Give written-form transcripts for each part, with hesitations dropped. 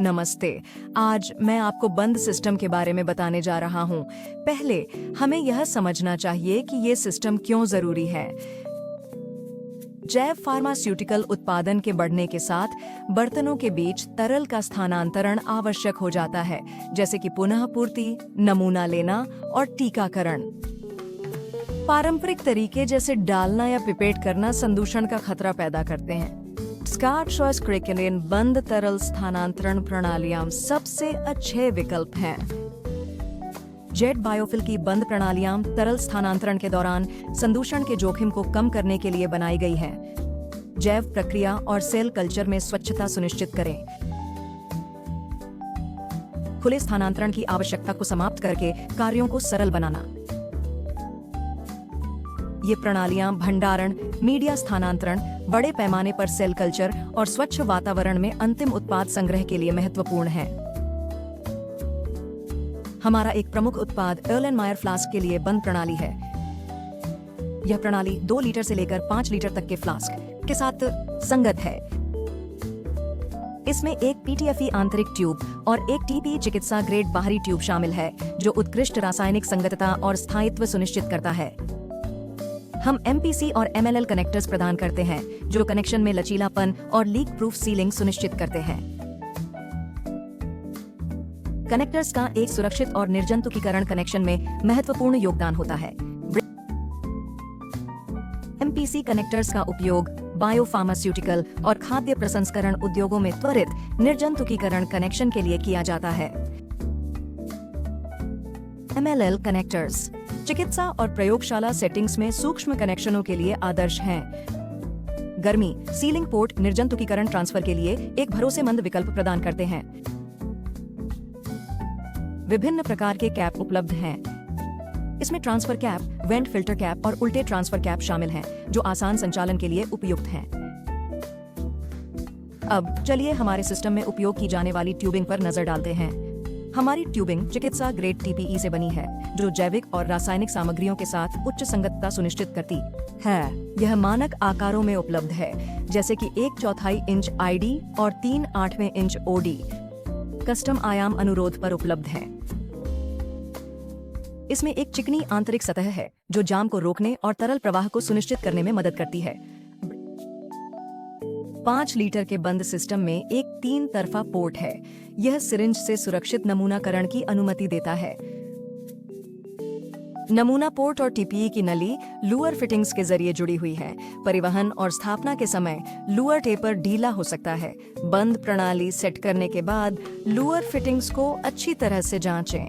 नमस्ते। आज मैं आपको बंद सिस्टम के बारे में बताने जा रहा हूँ। पहले हमें यह समझना चाहिए कि ये सिस्टम क्यों जरूरी है। जैव फार्मास्यूटिकल उत्पादन के बढ़ने के साथ बर्तनों के बीच तरल का स्थानांतरण आवश्यक हो जाता है, जैसे कि पुनः पूर्ति, नमूना लेना और टीकाकरण। पारंपरिक तरीके जैसे डालना या पिपेट करना संदूषण का खतरा पैदा करते हैं। स्कॉच और क्रेकेलिन बंद तरल स्थानांतरण प्रणालियां सबसे अच्छे विकल्प हैं। जेट बायोफिल की बंद प्रणालियां तरल स्थानांतरण के दौरान संदूषण के जोखिम को कम करने के लिए बनाई गई हैं। जैव प्रक्रिया और सेल कल्चर में स्वच्छता सुनिश्चित करें। खुले स्थानांतरण की आवश्यकता को समाप्त करके कार्यों को सरल बनाना। ये प्रणालियां भंडारण, मीडिया स्थानांतरण, बड़े पैमाने पर सेल कल्चर और स्वच्छ वातावरण में अंतिम उत्पाद संग्रह के लिए महत्वपूर्ण है। हमारा एक प्रमुख उत्पाद एर्लेनमायर फ्लास्क के लिए बंद प्रणाली है। यह प्रणाली 2 लीटर से लेकर 5 लीटर तक के फ्लास्क के साथ संगत है। इसमें एक पीटीएफई आंतरिक ट्यूब और एक टीपी चिकित्सा ग्रेड बाहरी ट्यूब शामिल है, जो उत्कृष्ट रासायनिक संगतता और स्थायित्व सुनिश्चित करता है। हम एमपीसी और एमएलएल कनेक्टर्स प्रदान करते हैं, जो कनेक्शन में लचीलापन और लीक प्रूफ सीलिंग सुनिश्चित करते हैं। कनेक्टर्स का एक सुरक्षित और निर्जंतुकीकरण कनेक्शन में महत्वपूर्ण योगदान होता है। एमपीसी कनेक्टर्स का उपयोग बायोफार्मास्यूटिकल और खाद्य प्रसंस्करण उद्योगों में त्वरित निर्जंतुकीकरण कनेक्शन के लिए किया जाता है। एमएलएल कनेक्टर्स चिकित्सा और प्रयोगशाला सेटिंग्स में सूक्ष्म कनेक्शनों के लिए आदर्श हैं। गर्मी सीलिंग पोर्ट निर्जंतुकीकरण ट्रांसफर के लिए एक भरोसेमंद विकल्प प्रदान करते हैं। विभिन्न प्रकार के कैप उपलब्ध हैं। इसमें transfer cap, went filter cap और उल्टे ट्रांसफर कैप शामिल हैं, जो आसान संचालन के लिए उपयुक्त हैं। अब चलिए हमारे सिस्टम में उपयोग की जाने वाली ट्यूबिंग पर नजर डालते हैं। हमारी ट्यूबिंग चिकित्सा ग्रेड टीपीई से बनी है, जो जैविक और रासायनिक सामग्रियों के साथ उच्च संगतता सुनिश्चित करती है। यह मानक आकारों में उपलब्ध है, जैसे कि 1/4 इंच आईडी और 3/8 इंच ओडी। कस्टम आयाम अनुरोध पर उपलब्ध है। इसमें एक चिकनी आंतरिक सतह है, जो जाम को रोकने और तरल प्रवाह को सुनिश्चित करने में मदद करती है। 5 लीटर के बंद सिस्टम में एक 3 तरफा पोर्ट है। यह सिरिंज से सुरक्षित नमूनाकरण की अनुमति देता है। नमूना पोर्ट और टीपीई की नली लूअर फिटिंग्स के जरिए जुड़ी हुई है। परिवहन और स्थापना के समय लूअर टेपर ढीला हो सकता है। बंद प्रणाली सेट करने के बाद लूअर फिटिंग्स को अच्छी तरह से जांचें।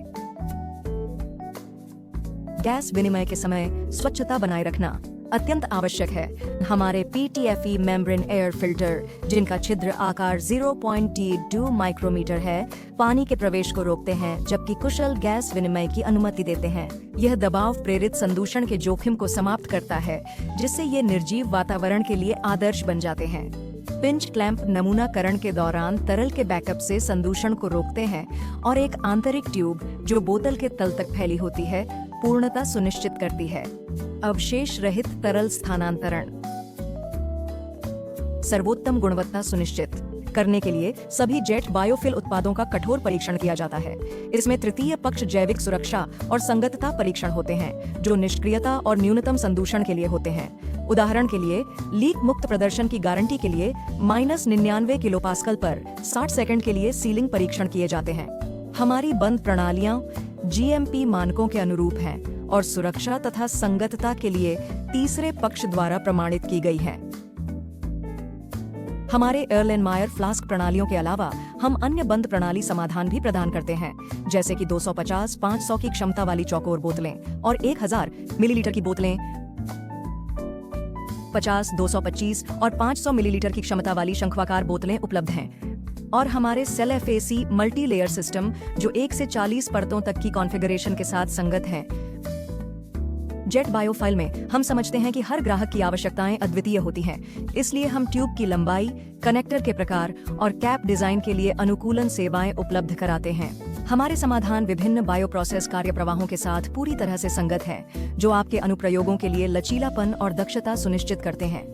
गैस विनिमय के समय स्वच्छता बनाए रखना अत्यंत आवश्यक है। हमारे पीटीएफई मेम्ब्रेन एयर फिल्टर, जिनका छिद्र आकार 0.2 माइक्रोमीटर है, पानी के प्रवेश को रोकते हैं, जबकि कुशल गैस विनिमय की अनुमति देते हैं। यह दबाव प्रेरित संदूषण के जोखिम को समाप्त करता है, जिससे ये निर्जीव वातावरण के लिए आदर्श बन जाते हैं। पिंच क्लैंप नमूनाकरण के दौरान तरल के बैकअप से संदूषण को रोकते हैं और एक आंतरिक ट्यूब, जो बोतल के तल तक फैली होती है, पूर्णता सुनिश्चित करती है। अवशेष रहित तरल स्थानांतरण सर्वोत्तम गुणवत्ता सुनिश्चित करने के लिए सभी जेट बायोफिल उत्पादों का कठोर परीक्षण किया जाता है। इसमें तृतीय पक्ष जैविक सुरक्षा और संगतता परीक्षण होते हैं, जो निष्क्रियता और न्यूनतम संदूषण के लिए होते हैं। उदाहरण के लिए, लीक मुक्त प्रदर्शन की गारंटी के लिए -99 किलोपास्कल पर 60 सेकंड के लिए सीलिंग परीक्षण किए जाते हैं। हमारी बंद प्रणालियां जीएमपी मानकों के अनुरूप हैं और सुरक्षा तथा संगतता के लिए तीसरे पक्ष द्वारा प्रमाणित की गई हैं। हमारे एर्लेनमायर फ्लास्क प्रणालियों के अलावा हम अन्य बंद प्रणाली समाधान भी प्रदान करते हैं, जैसे कि 250, 500 की क्षमता वाली चौकोर बोतलें और 1000 मिलीलीटर की बोतलें, 50, 225 और 500 मिलीलीटर की क्षमता वाली शंखवाकार बोतलें उपलब्ध हैं। और हमारे cell FAC multi layer system, जो 1 से 40 परतों तक की कॉन्फ़िगरेशन के साथ संगत हैं। जेट बायोफाइल में हम समझते हैं कि हर ग्राहक की आवश्यकताएं अद्वितीय होती हैं, इसलिए हम ट्यूब की लंबाई, कनेक्टर के प्रकार और कैप डिजाइन के लिए अनुकूलन सेवाएं उपलब्ध कराते हैं। हमारे समाधान विभिन्न बायोप्रोसेस कार्यप्रवाहों के साथ पूरी तरह से संगत हैं, जो आपके अनुप्रयोगों के लिए लचीलापन और दक्षता सुनिश्चित करते हैं।